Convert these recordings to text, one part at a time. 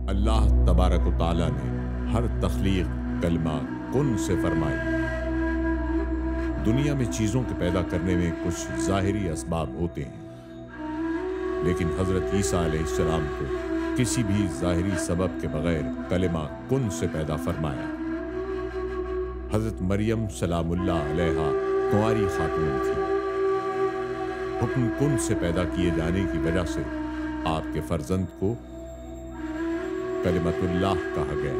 اللہ تبارک و تعالیٰ نے ہر تخلیق کلمہ کن سے فرمائی۔ دنیا میں چیزوں کے پیدا کرنے میں کچھ ظاہری اسباب ہوتے ہیں، لیکن حضرت عیسیٰ علیہ السلام کو کسی بھی ظاہری سبب کے بغیر کلمہ کن سے پیدا فرمایا۔ حضرت مریم سلام اللہ علیہا کنواری خاتون تھی۔ حکم کن سے پیدا کیے جانے کی وجہ سے آپ کے فرزند کو کلمت اللہ کہا گیا۔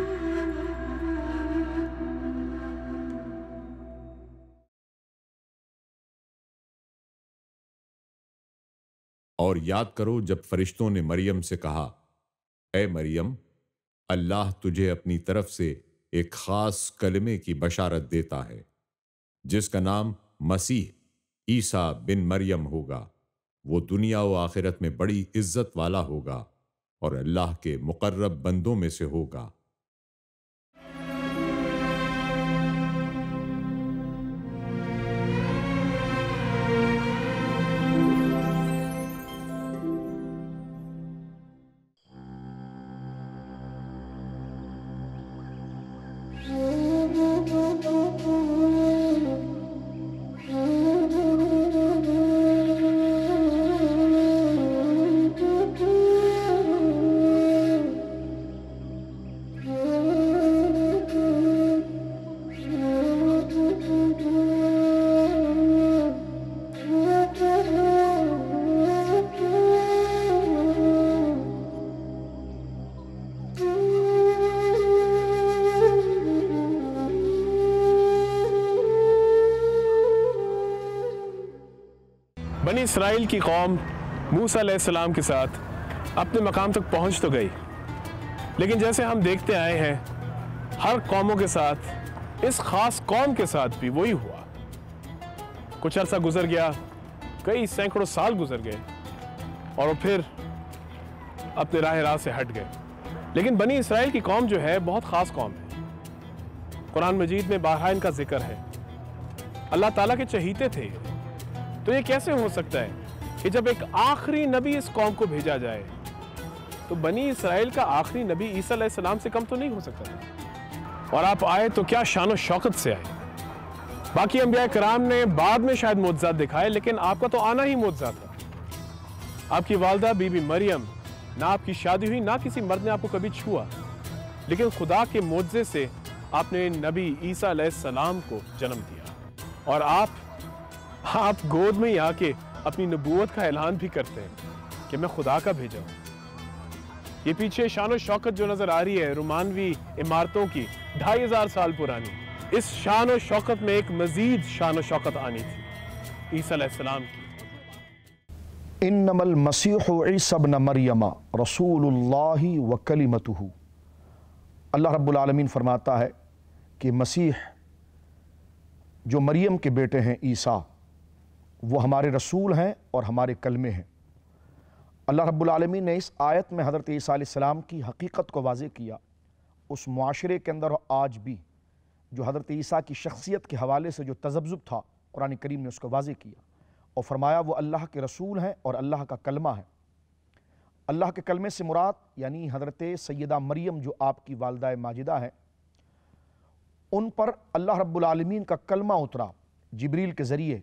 اور یاد کرو جب فرشتوں نے مریم سے کہا، اے مریم، اللہ تجھے اپنی طرف سے ایک خاص کلمے کی بشارت دیتا ہے جس کا نام مسیح عیسیٰ بن مریم ہوگا۔ وہ دنیا و آخرت میں بڑی عزت والا ہوگا اور اللہ کے مقرب بندوں میں سے ہوگا۔ بنی اسرائیل کی قوم موسیٰ علیہ السلام کے ساتھ اپنے مقام تک پہنچ تو گئی، لیکن جیسے ہم دیکھتے آئے ہیں ہر قوموں کے ساتھ اس خاص قوم کے ساتھ بھی وہی ہوا۔ کچھ عرصہ گزر گیا، کئی سینکڑوں سال گزر گئے اور وہ پھر اپنے راہ راست سے ہٹ گئے۔ لیکن بنی اسرائیل کی قوم جو ہے بہت خاص قوم ہے۔ قرآن مجید میں بارہا ان کا ذکر ہے۔ اللہ تعالیٰ کے چہیتے تھے۔ تو یہ کیسے ہو سکتا ہے کہ جب ایک آخری نبی اس قوم کو بھیجا جائے تو بنی اسرائیل کا آخری نبی عیسیٰ علیہ السلام سے کم تو نہیں ہو سکتا؟ اور آپ آئے تو کیا شان و شوکت سے آئے۔ باقی انبیاء کرام نے بعد میں شاید معجزات دکھائے، لیکن آپ کا تو آنا ہی معجزہ تھا۔ آپ کی والدہ بی بی مریم، نہ آپ کی شادی ہوئی، نہ کسی مرد نے آپ کو کبھی چھوا، لیکن خدا کے معجزے سے آپ نے نبی عیسیٰ علیہ السلام کو جنم دیا، اور آپ گود میں ہی آ کے اپنی نبوت کا اعلان بھی کرتے ہیں کہ میں خدا کا بھیجا ہوں۔ یہ پیچھے شان و شوکت جو نظر آ رہی ہے رومانوی عمارتوں کی 2500 سال پرانی، اس شان و شوکت میں ایک مزید شان و شوکت آنی تھی عیسیٰ علیہ السلام کی۔ انما المسیح عیسی ابن مریم رسول اللہ وکلمتہ۔ اللہ رب العالمین فرماتا ہے کہ مسیح جو مریم کے بیٹے ہیں عیسیٰ، وہ ہمارے رسول ہیں اور ہمارے کلمے ہیں۔ اللہ رب العالمین نے اس آیت میں حضرت عیسیٰ علیہ السلام کی حقیقت کو واضح کیا۔ اس معاشرے کے اندر آج بھی جو حضرت عیسیٰ کی شخصیت کے حوالے سے جو تذبذب تھا، قرآن کریم نے اس کو واضح کیا اور فرمایا وہ اللہ کے رسول ہیں اور اللہ کا کلمہ ہے۔ اللہ کے کلمے سے مراد یعنی حضرت سیدہ مریم جو آپ کی والدہ ماجدہ ہیں، ان پر اللہ رب العالمین کا کلمہ اترا جبریل کے ذریعے،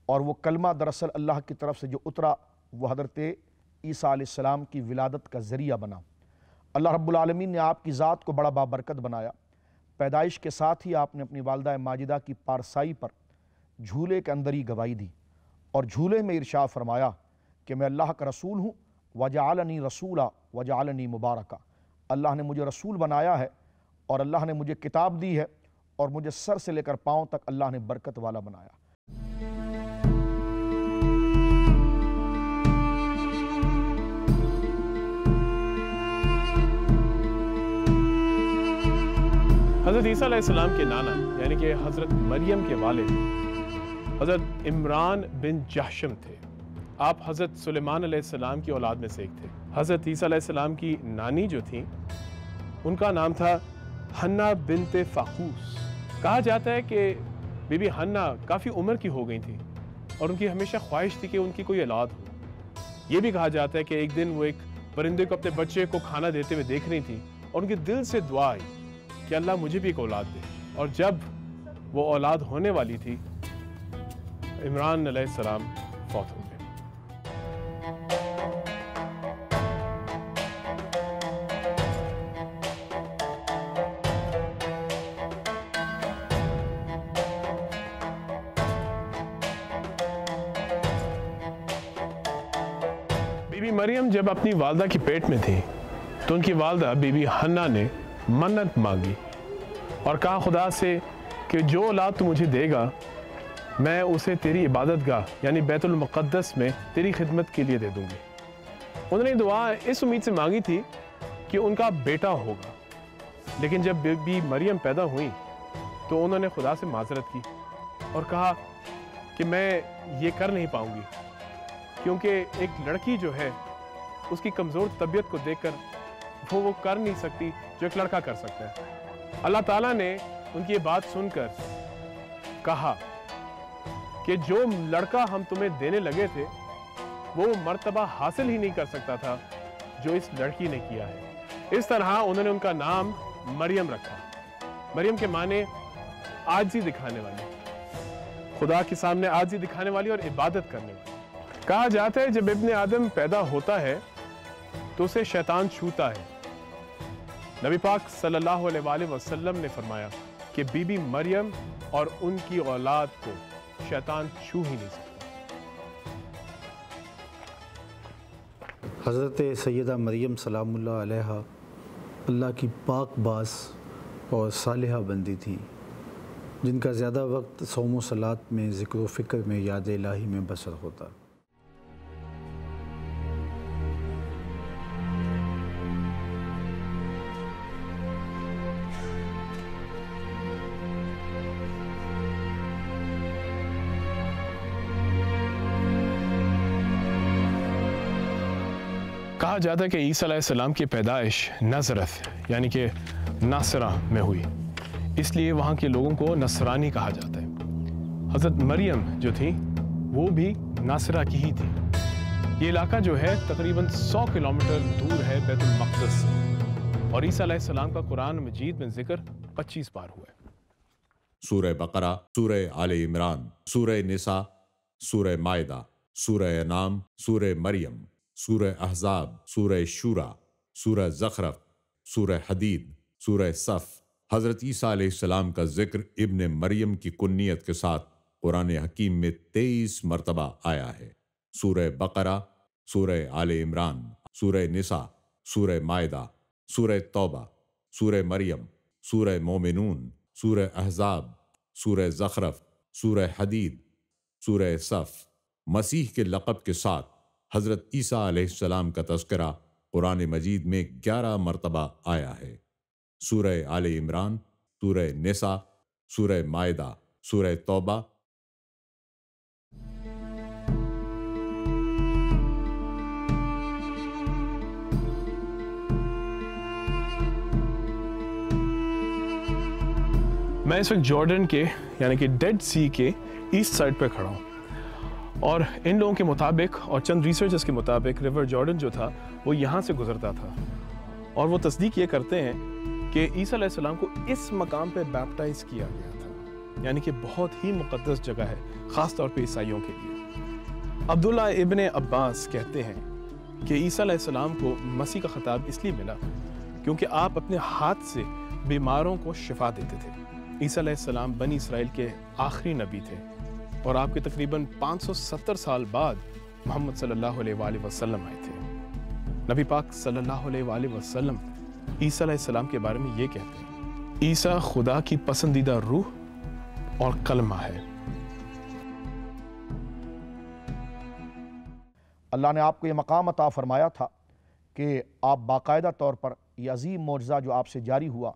اور وہ کلمہ دراصل اللہ کی طرف سے جو اترا وہ حضرت عیسیٰ علیہ السلام کی ولادت کا ذریعہ بنا۔ اللہ رب العالمین نے آپ کی ذات کو بڑا بابرکت بنایا۔ پیدائش کے ساتھ ہی آپ نے اپنی والدہ ماجدہ کی پارسائی پر جھولے کے اندر ہی گواہی دی، اور جھولے میں ارشاد فرمایا کہ میں اللہ کا رسول ہوں، وجعلنی رسولا وجعلنی مبارکا۔ اللہ نے مجھے رسول بنایا ہے اور اللہ نے مجھے کتاب دی ہے اور مجھے سر سے لے کر پاؤں تک اللہ نے برکت والا بنایا۔ حضرت عیسیٰ علیہ السلام کے نانا یعنی کہ حضرت مریم کے والد حضرت عمران بن جحشم تھے۔ آپ حضرت سلیمان علیہ السلام کی اولاد میں سے ایک تھے۔ حضرت عیسیٰ علیہ السلام کی نانی جو تھیں ان کا نام تھا حنہ بنت فاقوس۔ کہا جاتا ہے کہ بی بی حنہ کافی عمر کی ہو گئی تھی اور ان کی ہمیشہ خواہش تھی کہ ان کی کوئی اولاد ہو۔ یہ بھی کہا جاتا ہے کہ ایک دن وہ ایک پرندے کو اپنے بچے کو کھانا دیتے ہوئے دیکھ رہی تھی اور ان کے دل سے دعا آئی کہ اللہ مجھے بھی ایک اولاد دے. اور جب وہ اولاد ہونے والی تھی عمران علیہ السلام فوت ہو گئے. بی بی مریم جب اپنی والدہ کی پیٹ میں تھی تو ان کی والدہ بی بی حنا نے منت مانگی اور کہا خدا سے کہ جو اولاد تو مجھے دے گا میں اسے تیری عبادت گاہ یعنی بیت المقدس میں تیری خدمت کے لیے دے دوں گی. انہوں نے دعا اس امید سے مانگی تھی کہ ان کا بیٹا ہوگا. لیکن جب بی بی مریم پیدا ہوئی تو انہوں نے خدا سے معذرت کی اور کہا کہ میں یہ کر نہیں پاؤں گی کیونکہ ایک لڑکی جو ہے اس کی کمزور طبیعت کو دیکھ کر وہ کر نہیں سکتی جو ایک لڑکا کر سکتا ہے. اللہ تعالیٰ نے ان کی یہ بات سن کر کہا کہ جو لڑکا ہم تمہیں دینے لگے تھے وہ مرتبہ حاصل ہی نہیں کر سکتا تھا جو اس لڑکی نے کیا ہے. اس طرح انہوں نے ان کا نام مریم رکھا. مریم کے معنی عاجزی دکھانے والی, خدا کے سامنے عاجزی دکھانے والی اور عبادت کرنے والی. کہا جاتا ہے جب ابن آدم پیدا ہوتا ہے تو اسے شیطان چھوتا ہے. نبی پاک صلی اللہ علیہ وآلہ وسلم نے فرمایا کہ بی بی مریم اور ان کی اولاد کو شیطان چھو ہی نہیں سکتا. حضرت سیدہ مریم سلام اللہ علیہا اللہ کی پاک باز اور صالحہ بندی تھی جن کا زیادہ وقت صوم و صلات میں ذکر و فکر میں یاد الہی میں بسر ہوتا. کہا جاتا ہے کہ عیسیٰ علیہ السلام کی پیدائش نازرت یعنی کہ ناصرہ میں ہوئی, اس لیے وہاں کے لوگوں کو نصرانی کہا جاتا ہے. حضرت مریم جو تھی وہ بھی ناصرہ کی ہی تھی. یہ علاقہ جو ہے تقریباً 100 کلومیٹر دور ہے بیت المقدس سے, اور عیسیٰ علیہ السلام کا قرآن مجید میں ذکر 25 بار ہوا ہے. سورہ بقرہ, سورہ آل عمران, سورہ نساء, سورہ مائدہ, سورہ انعام, سورہ مریم, سورہ احزاب, سورہ شورا, سورہ زخرف, سورہ حدید, سورہ صف. حضرت عیسیٰ علیہ السلام کا ذکر ابن مریم کی کنیت کے ساتھ قرآن حکیم میں 23 مرتبہ آیا ہے. سورہ بقرہ, سورہ آل عمران, سورہ نساء, سورہ مائدہ, سورہ توبہ, سورہ مریم, سورہ مومنون, سورہ احزاب, سورہ زخرف, سورہ حدید, سورہ صف. مسیح کے لقب کے ساتھ حضرت عیسیٰ علیہ السلام کا تذکرہ قرآن مجید میں 11 مرتبہ آیا ہے. سورہ آل عمران, سورہ نساء, سورہ مائدہ, سورہ توبہ. میں اس وقت جارڈن کے یعنی کہ ڈیڈ سی کے ایسٹ سائڈ پہ کھڑا ہوں, اور ان لوگوں کے مطابق اور چند ریسرچرز کے مطابق ریور جارڈن جو تھا وہ یہاں سے گزرتا تھا, اور وہ تصدیق یہ کرتے ہیں کہ عیسیٰ علیہ السلام کو اس مقام پہ بیپٹائز کیا گیا تھا, یعنی کہ بہت ہی مقدس جگہ ہے خاص طور پہ عیسائیوں کے لیے. عبداللہ ابن عباس کہتے ہیں کہ عیسیٰ علیہ السلام کو مسیح کا خطاب اس لیے ملا کیونکہ آپ اپنے ہاتھ سے بیماروں کو شفا دیتے تھے. عیسیٰ علیہ السلام بنی اسرائیل کے آخری نبی تھے, اور آپ کے تقریباً 570 سال بعد محمد صلی اللہ علیہ وآلہ وسلم آئے تھے. نبی پاک صلی اللہ علیہ وآلہ وسلم عیسیٰ علیہ السلام کے بارے میں یہ کہتے ہیں, عیسیٰ خدا کی پسندیدہ روح اور کلمہ ہے. اللہ نے آپ کو یہ مقام عطا فرمایا تھا کہ آپ باقاعدہ طور پر یہ عظیم معجزہ جو آپ سے جاری ہوا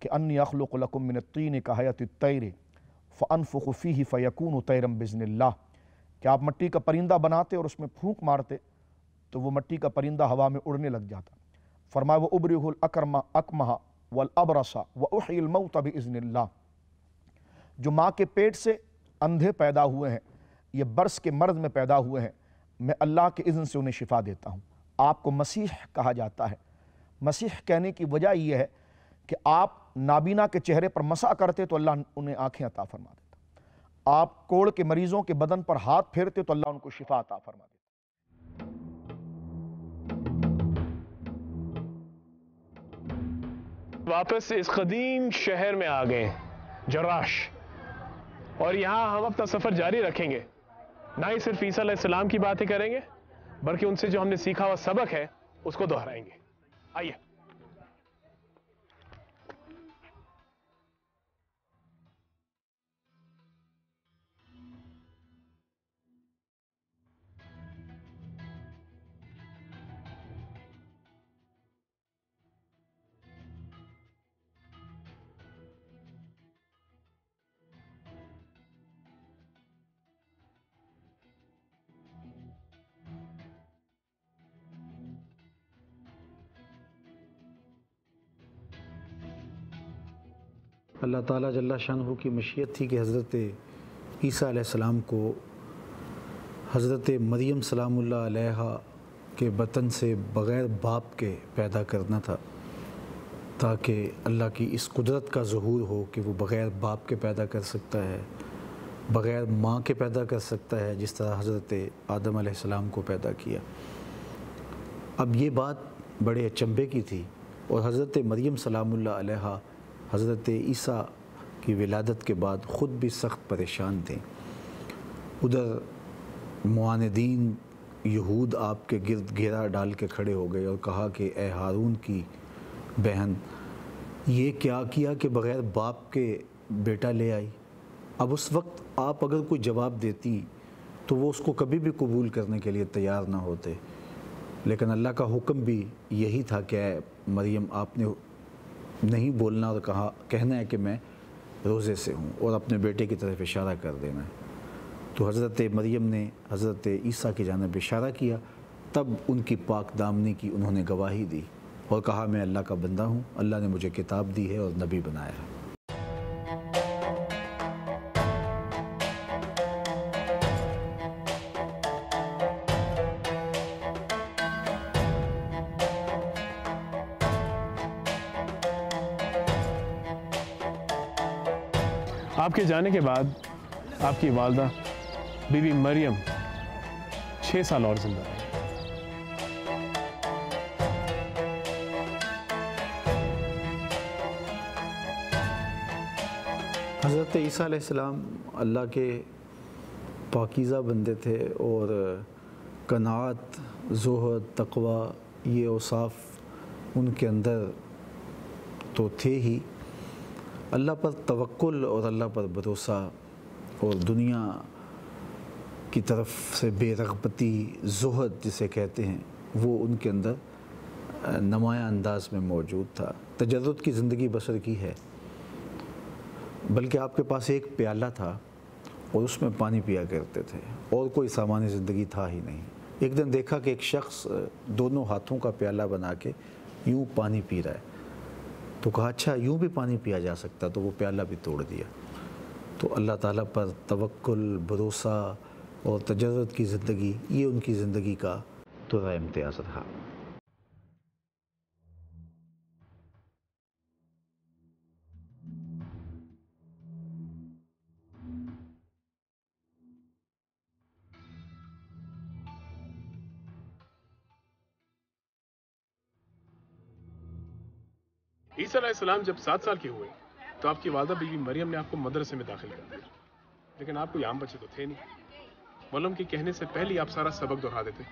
کہ انی اخلق لکم من الطین کہیۃ الطیر فانفخ فیہ فیکون طیرا باذن اللہ, کہ آپ مٹی کا پرندہ بناتے اور اس میں پھونک مارتے تو وہ مٹی کا پرندہ ہوا میں اڑنے لگ جاتا. فرمایا وَأُبْرِئُ الْأَكْمَحَ وَالْأَبْرَصَ وَأُحْيِي الْمَوْتَ بِإِذْنِ اللَّهِ. جو ماں کے پیٹ سے اندھے پیدا ہوئے ہیں, یہ برس کے مرض میں پیدا ہوئے ہیں, میں اللہ کے اذن سے انہیں شفا دیتا ہوں. آپ کو مسیح کہا جاتا ہے۔ مسیح کہنے کی وجہ یہ ہے کہ آپ نابینا کے چہرے پر مسح کرتے تو اللہ انہیں آنکھیں عطا فرما دیتا، آپ کوڑ کے مریضوں کے بدن پر ہاتھ پھیرتے تو اللہ ان کو شفا عطا فرما دیتا۔ واپس اس قدیم شہر میں آ گئے جراش، اور یہاں ہم اپنا سفر جاری رکھیں گے۔ نہ ہی صرف عیسیٰ علیہ السلام کی باتیں کریں گے، بلکہ ان سے جو ہم نے سیکھا ہوا سبق ہے اس کو دہرائیں گے۔ آئیے۔ اللہ تعالیٰ جل شانہ کی مشیت تھی کہ حضرت عیسیٰ علیہ السلام کو حضرت مریم سلام اللہ علیہا کے بطن سے بغیر باپ کے پیدا کرنا تھا، تاکہ اللہ کی اس قدرت کا ظہور ہو کہ وہ بغیر باپ کے پیدا کر سکتا ہے، بغیر ماں کے پیدا کر سکتا ہے، جس طرح حضرت آدم علیہ السلام کو پیدا کیا۔ اب یہ بات بڑے اچنبے کی تھی، اور حضرت مریم سلام اللہ علیہا حضرت عیسیٰ کی ولادت کے بعد خود بھی سخت پریشان تھے۔ ادھر معاندین یہود آپ کے گرد گھیرا ڈال کے کھڑے ہو گئے اور کہا کہ اے ہارون کی بہن، یہ کیا کیا کہ بغیر باپ کے بیٹا لے آئی؟ اب اس وقت آپ اگر کوئی جواب دیتی تو وہ اس کو کبھی بھی قبول کرنے کے لیے تیار نہ ہوتے، لیکن اللہ کا حکم بھی یہی تھا کہ اے مریم، آپ نے نہیں بولنا اور کہنا ہے کہ میں روزے سے ہوں، اور اپنے بیٹے کی طرف اشارہ کر دینا ہے۔ تو حضرت مریم نے حضرت عیسیٰ کی جانب اشارہ کیا، تب ان کی پاک دامنی کی انہوں نے گواہی دی اور کہا میں اللہ کا بندہ ہوں، اللہ نے مجھے کتاب دی ہے اور نبی بنایا ہے۔ آپ کے جانے کے بعد آپ کی والدہ بی بی مریم 6 سال اور زندہ رہی۔ حضرت عیسیٰ علیہ السلام اللہ کے پاکیزہ بندے تھے، اور قناعت، زہد، تقوی، یہ اوصاف ان کے اندر تو تھے ہی۔ اللہ پر توکل اور اللہ پر بھروسہ اور دنیا کی طرف سے بے رغبتی، زہد جسے کہتے ہیں، وہ ان کے اندر نمایاں انداز میں موجود تھا۔ تجرد کی زندگی بسر کی ہے، بلکہ آپ کے پاس ایک پیالہ تھا اور اس میں پانی پیا کرتے تھے، اور کوئی سامان زندگی تھا ہی نہیں۔ ایک دن دیکھا کہ ایک شخص دونوں ہاتھوں کا پیالہ بنا کے یوں پانی پی رہا ہے، تو کہا اچھا یوں بھی پانی پیا جا سکتا، تو وہ پیالہ بھی توڑ دیا۔ تو اللہ تعالیٰ پر توکل، بھروسہ اور تجرد کی زندگی، یہ ان کی زندگی کا ترا امتیاز رہا۔ عیسیٰ علیہ السلام جب 7 سال کے ہوئے تو آپ کی والدہ بی بی مریم نے آپ کو مدرسے میں داخل کر دیا، لیکن آپ کوئی عام بچے تو تھے نہیں۔ مولم کے کہنے سے پہلے آپ سارا سبق دہرا دیتے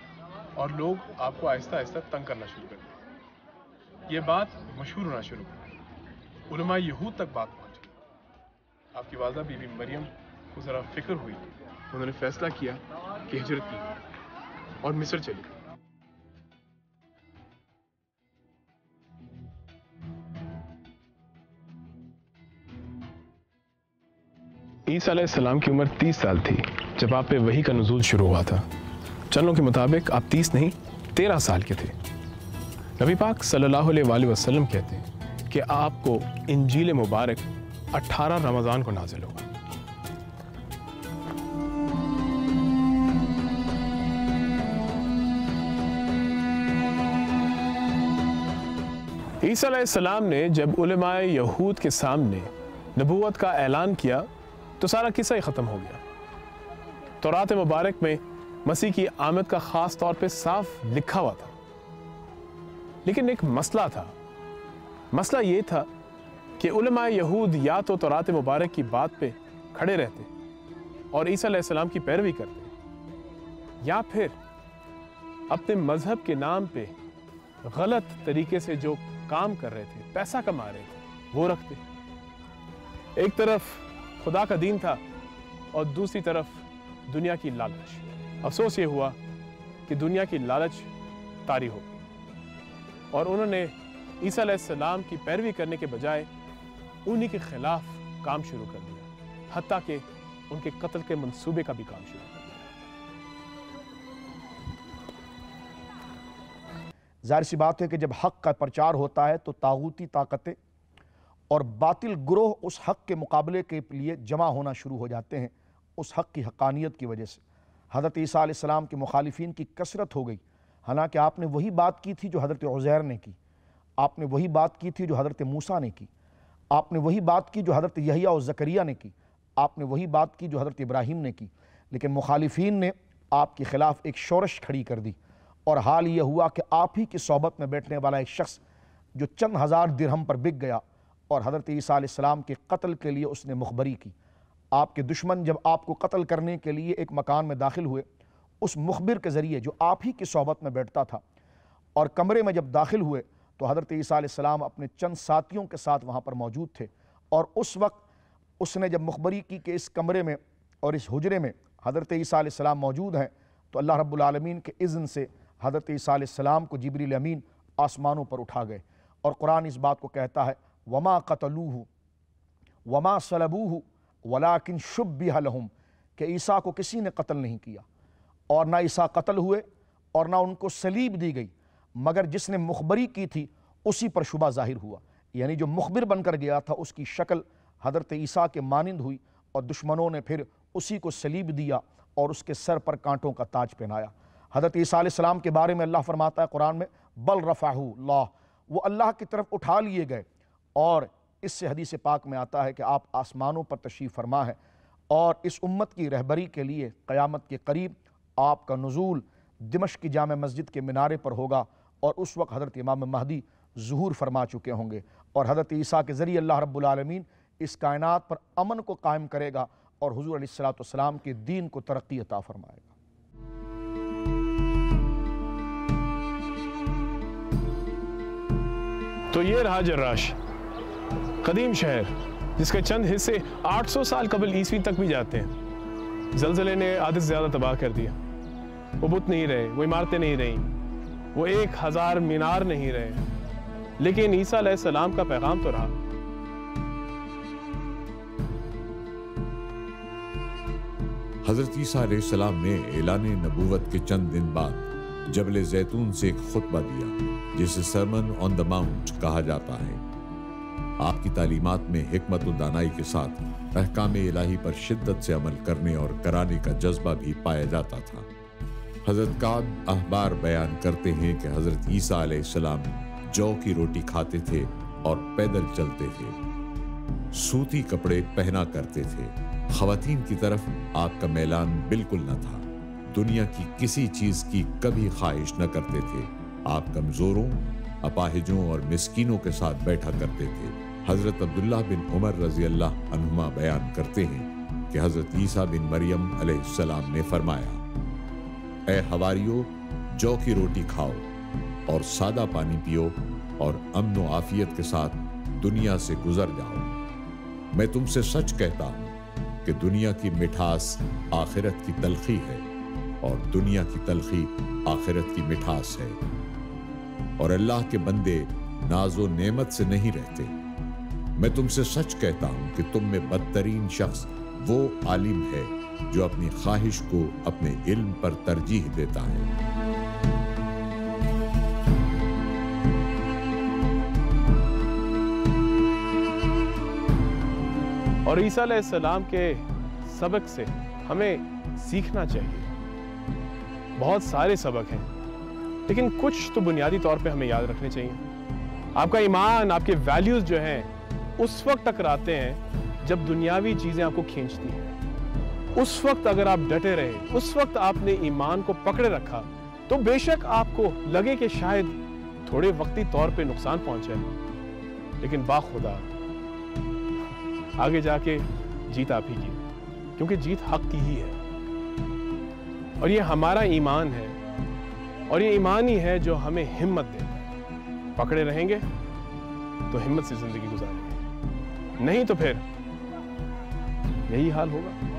اور لوگ آپ کو آہستہ آہستہ تنگ کرنا شروع کر دیتے۔ یہ بات مشہور ہونا شروع ہوئی، علماء یہود تک بات پہنچ گئی۔ آپ کی والدہ بی بی مریم کو ذرا فکر ہوئی، انہوں نے فیصلہ کیا کہ ہجرت کی اور مصر چلی گئی۔ عیسیٰ علیہ السلام کی عمر 30 سال تھی جب آپ پہ وحی کا نزول شروع ہوا تھا۔ چندوں کے مطابق آپ 30 نہیں 13 سال کے تھے۔ نبی پاک صلی اللہ علیہ وآلہ وسلم کہتے ہیں کہ آپ کو انجیل مبارک 18 رمضان کو نازل ہوگا۔ عیسیٰ علیہ السلام نے جب علماء یہود کے سامنے نبوت کا اعلان کیا تو سارا قصہ ہی ختم ہو گیا۔ تورات مبارک میں مسیح کی آمد کا خاص طور پہ صاف لکھا ہوا تھا، لیکن ایک مسئلہ تھا۔ مسئلہ یہ تھا کہ علماء یہود یا تو تورات مبارک کی بات پہ کھڑے رہتے اور عیسیٰ علیہ السلام کی پیروی کرتے، یا پھر اپنے مذہب کے نام پہ غلط طریقے سے جو کام کر رہے تھے، پیسہ کما رہے تھے، وہ رکھتے۔ ایک طرف خدا کا دین تھا اور دوسری طرف دنیا کی لالچ۔ افسوس یہ ہوا کہ دنیا کی لالچ طاری ہو گئی اور انہوں نے عیسیٰ علیہ السلام کی پیروی کرنے کے بجائے انہی کے خلاف کام شروع کر دیا، حتیٰ کہ ان کے قتل کے منصوبے کا بھی کام شروع کر دیا۔ ظاہر سی بات ہے کہ جب حق کا پرچار ہوتا ہے تو طاغوتی طاقتیں اور باطل گروہ اس حق کے مقابلے کے لیے جمع ہونا شروع ہو جاتے ہیں، اس حق کی حقانیت کی وجہ سے۔ حضرت عیسیٰ علیہ السلام کے مخالفین کی کثرت ہو گئی، حالانکہ آپ نے وہی بات کی تھی جو حضرت عزیر نے کی، آپ نے وہی بات کی تھی جو حضرت موسیٰ نے کی، آپ نے وہی بات کی جو حضرت یحییٰ و زکریا نے کی، آپ نے وہی بات کی جو حضرت ابراہیم نے کی، لیکن مخالفین نے آپ کے خلاف ایک شورش کھڑی کر دی، اور حال یہ ہوا کہ آپ ہی کی صحبت میں بیٹھنے والا ایک شخص جو چند ہزار درہم پر بک گیا اور حضرت عیسیٰ علیہ السلام کے قتل کے لیے اس نے مخبری کی۔ آپ کے دشمن جب آپ کو قتل کرنے کے لیے ایک مکان میں داخل ہوئے، اس مخبر کے ذریعے جو آپ ہی کی صحبت میں بیٹھتا تھا، اور کمرے میں جب داخل ہوئے تو حضرت عیسیٰ علیہ السلام اپنے چند ساتھیوں کے ساتھ وہاں پر موجود تھے، اور اس وقت اس نے جب مخبری کی کہ اس کمرے میں اور اس حجرے میں حضرت عیسیٰ علیہ السلام موجود ہیں، تو اللہ رب العالمین کے اذن سے حضرت عیسیٰ علیہ السلام کو جبریل امین آسمانوں پر اٹھا گئے، اور قرآن اس بات کو کہتا ہے وَمَا قَتَلُوهُ وَمَا صَلَبُوهُ وَلَكِنْ شُبِّهَ لَهُمْ، کہ عیسیٰ کو کسی نے قتل نہیں کیا، اور نہ عیسیٰ قتل ہوئے اور نہ ان کو صلیب دی گئی، مگر جس نے مخبری کی تھی اسی پر شبہ ظاہر ہوا، یعنی جو مخبر بن کر گیا تھا اس کی شکل حضرت عیسیٰ کے مانند ہوئی، اور دشمنوں نے پھر اسی کو صلیب دیا اور اس کے سر پر کانٹوں کا تاج پہنایا۔ حضرت عیسیٰ علیہ السلام کے بارے میں اللہ فرماتا ہے قرآن میں بل رفعہ اللہ، وہ اللہ کی طرف اٹھا لیے گئے، اور اس سے حدیث پاک میں آتا ہے کہ آپ آسمانوں پر تشریف فرما ہے، اور اس امت کی رہبری کے لیے قیامت کے قریب آپ کا نزول دمشق کی جامع مسجد کے مینارے پر ہوگا، اور اس وقت حضرت امام مہدی ظہور فرما چکے ہوں گے، اور حضرت عیسیٰ کے ذریعے اللہ رب العالمین اس کائنات پر امن کو قائم کرے گا اور حضور علیہ السلام کے دین کو ترقی عطا فرمائے گا۔ تو یہ رہا جراش، قدیم شہر جس کے چند حصے 800 سال قبل عیسوی تک بھی جاتے ہیں۔ زلزلے نے آدھے سے زیادہ تباہ کر دیا، وہ بت نہیں رہے، وہ عمارتیں نہیں رہیں، وہ 1000 مینار نہیں رہے، لیکن عیسیٰ علیہ السلام کا پیغام تو رہا۔ حضرت عیسیٰ علیہ السلام نے اعلان نبوت کے چند دن بعد جبل زیتون سے ایک خطبہ دیا جسے سرمن آن دا ماؤنٹ کہا جاتا ہے۔ آپ کی تعلیمات میں حکمت و دانائی کے ساتھ احکام الہی پر شدت سے عمل کرنے اور کرانے کا جذبہ بھی پایا جاتا تھا۔ حضرت کعب احبار بیان کرتے ہیں کہ حضرت عیسیٰ علیہ السلام جو کی روٹی کھاتے تھے اور پیدل چلتے تھے، سوتی کپڑے پہنا کرتے تھے، خواتین کی طرف آپ کا میلان بالکل نہ تھا، دنیا کی کسی چیز کی کبھی خواہش نہ کرتے تھے، آپ کمزوروں، اپاہجوں اور مسکینوں کے ساتھ بیٹھا کرتے تھے۔ حضرت عبداللہ بن عمر رضی اللہ عنہما بیان کرتے ہیں کہ حضرت عیسیٰ بن مریم علیہ السلام نے فرمایا، اے حواریو، جو کی روٹی کھاؤ اور سادہ پانی پیو اور امن و عافیت کے ساتھ دنیا سے گزر جاؤ۔ میں تم سے سچ کہتا ہوں کہ دنیا کی مٹھاس آخرت کی تلخی ہے اور دنیا کی تلخی آخرت کی مٹھاس ہے، اور اللہ کے بندے ناز و نعمت سے نہیں رہتے۔ میں تم سے سچ کہتا ہوں کہ تم میں بدترین شخص وہ عالم ہے جو اپنی خواہش کو اپنے علم پر ترجیح دیتا ہے۔ اور عیسیٰ علیہ السلام کے سبق سے ہمیں سیکھنا چاہیے۔ بہت سارے سبق ہیں، لیکن کچھ تو بنیادی طور پہ ہمیں یاد رکھنے چاہیے۔ آپ کا ایمان، آپ کے ویلیوز جو ہیں اس وقت ٹکراتے ہیں جب دنیاوی چیزیں آپ کو کھینچتی ہیں۔ اس وقت اگر آپ ڈٹے رہے، اس وقت آپ نے ایمان کو پکڑے رکھا، تو بے شک آپ کو لگے کہ شاید تھوڑے وقتی طور پہ نقصان پہنچے، لیکن باخدا آگے جا کے جیت آپ ہی کی، کیونکہ جیت حق کی ہی ہے۔ اور یہ ہمارا ایمان ہے، اور یہ ایمان ہی ہے جو ہمیں ہمت دیتا ہے۔ پکڑے رہیں گے تو ہمت سے زندگی گزاریں گے، نہیں تو پھر یہی حال ہوگا۔